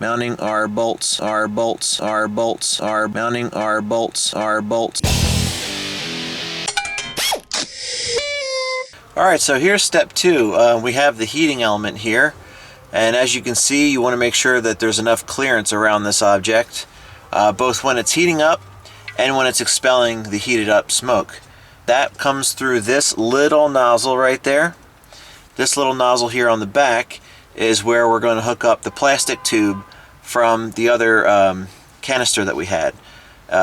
Mounting our bolts, our bolts, our bolts, our mounting our bolts, our bolts. Alright, so here's step 2. We have the heating element here, and as you can see, you want to make sure that there's enough clearance around this object, both when it's heating up and when it's expelling the heated up smoke. That comes through this little nozzle right there. This little nozzle here on the back is where we're going to hook up the plastic tube from the other canister that we had.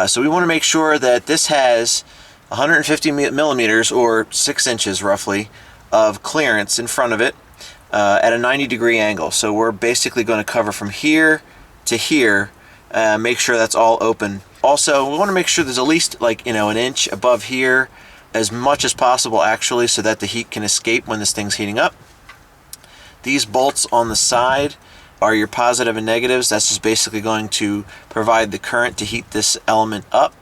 So we want to make sure that this has 150 millimeters or 6 inches roughly of clearance in front of it at a 90-degree angle. So we're basically going to cover from here to here, make sure that's all open. Also, we want to make sure there's at least an inch above here, as much as possible actually, so that the heat can escape when this thing's heating up. These bolts on the side are your positive and negatives. That's just basically going to provide the current to heat this element up,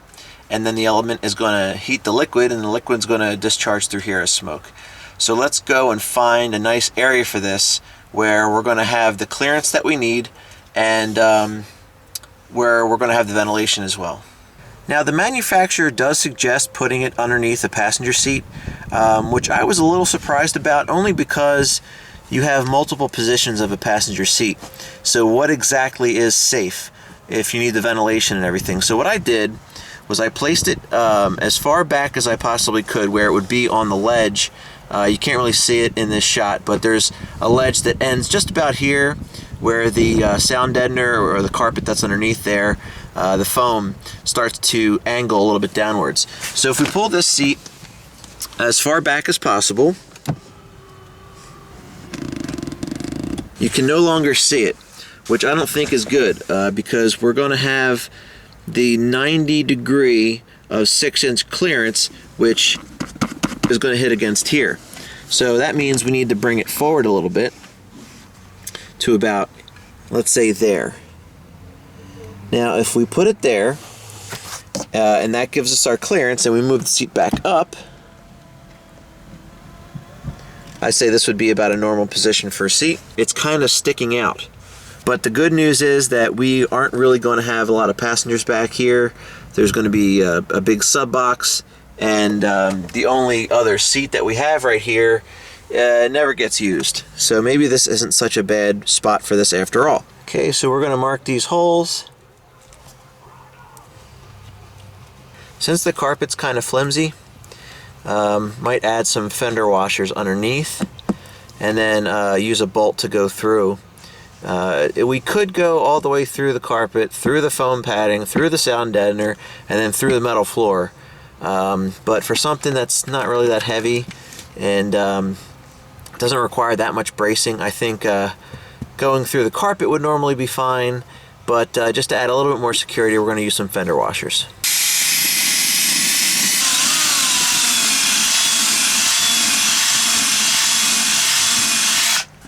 and then the element is going to heat the liquid, and the liquid's going to discharge through here as smoke. So let's go and find a nice area for this where we're going to have the clearance that we need, and where we're going to have the ventilation as well. Now, the manufacturer does suggest putting it underneath the passenger seat, which I was a little surprised about, only because you have multiple positions of a passenger seat. So what exactly is safe if you need the ventilation and everything? So what I did was I placed it as far back as I possibly could, where it would be on the ledge. You can't really see it in this shot, but there's a ledge that ends just about here, where the sound deadener or the carpet that's underneath there, the foam, starts to angle a little bit downwards. So if we pull this seat as far back as possible, you can no longer see it, which I don't think is good, because we're going to have the 90-degree of 6-inch clearance, which is going to hit against here. So that means we need to bring it forward a little bit to about, let's say, there. Now if we put it there, and that gives us our clearance, and we move the seat back up, I say this would be about a normal position for a seat. It's kind of sticking out. But the good news is that we aren't really going to have a lot of passengers back here. There's going to be a big sub box, and the only other seat that we have right here never gets used. So maybe this isn't such a bad spot for this after all. Okay, so we're going to mark these holes. Since the carpet's kind of flimsy, might add some fender washers underneath, and then use a bolt to go through. We could go all the way through the carpet, through the foam padding, through the sound deadener, and then through the metal floor. But for something that's not really that heavy and doesn't require that much bracing, I think going through the carpet would normally be fine, but just to add a little bit more security, we're going to use some fender washers.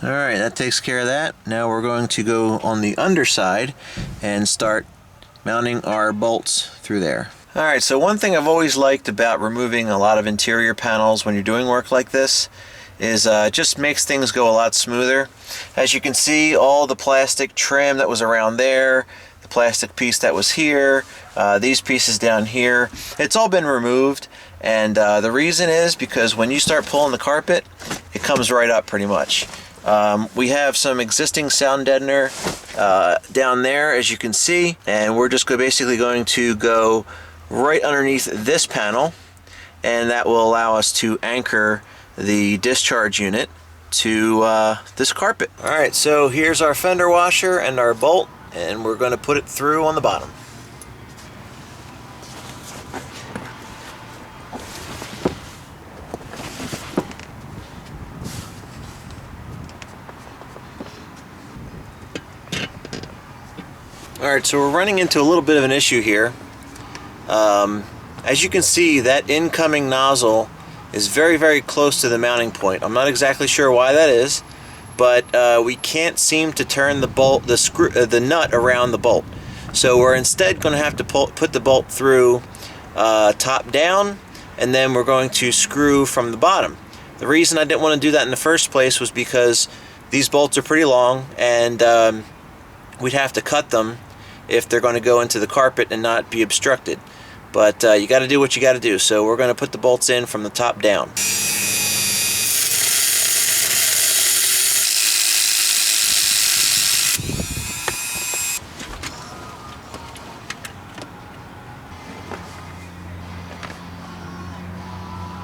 Alright, that takes care of that. Now we're going to go on the underside and start mounting our bolts through there. Alright, so one thing I've always liked about removing a lot of interior panels when you're doing work like this is it just makes things go a lot smoother. As you can see, all the plastic trim that was around there, the plastic piece that was here, these pieces down here, it's all been removed. And the reason is because when you start pulling the carpet, it comes right up pretty much. We have some existing sound deadener down there, as you can see, and we're just basically going to go right underneath this panel, and that will allow us to anchor the discharge unit to this carpet. Alright, so here's our fender washer and our bolt, and we're going to put it through on the bottom. Alright, so we're running into a little bit of an issue here. As you can see, that incoming nozzle is very, very close to the mounting point. I'm not exactly sure why that is, but we can't seem to turn the bolt, the nut around the bolt. So we're instead going to have to put the bolt through top down, and then we're going to screw from the bottom. The reason I didn't want to do that in the first place was because these bolts are pretty long, and we'd have to cut them if they're going to go into the carpet and not be obstructed. But you got to do what you got to do. So we're going to put the bolts in from the top down.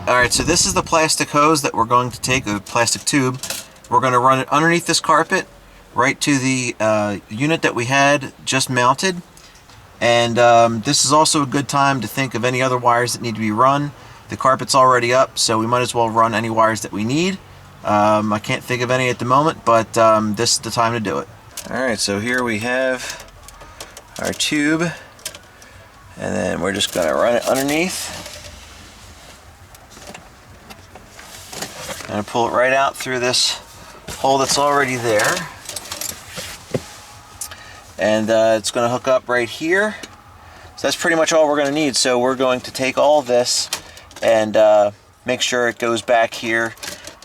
Alright, so this is the plastic hose that we're going to take, a plastic tube. We're going to run it underneath this carpet, right to the unit that we had just mounted. And this is also a good time to think of any other wires that need to be run. The carpet's already up, so we might as well run any wires that we need. I can't think of any at the moment, but this is the time to do it. Alright, so here we have our tube, and then we're just going to run it underneath. And pull it right out through this hole that's already there. And it's going to hook up right here. So that's pretty much all we're going to need. So we're going to take all of this and make sure it goes back here,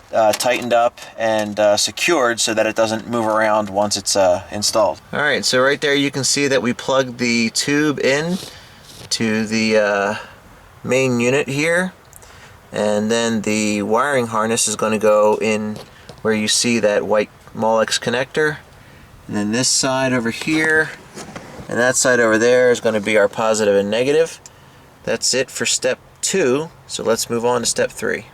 tightened up and secured so that it doesn't move around once it's installed. Alright, so right there you can see that we plugged the tube in to the main unit here. And then the wiring harness is going to go in where you see that white Molex connector. And then this side over here and that side over there is going to be our positive and negative. That's it for step 2. So let's move on to step 3.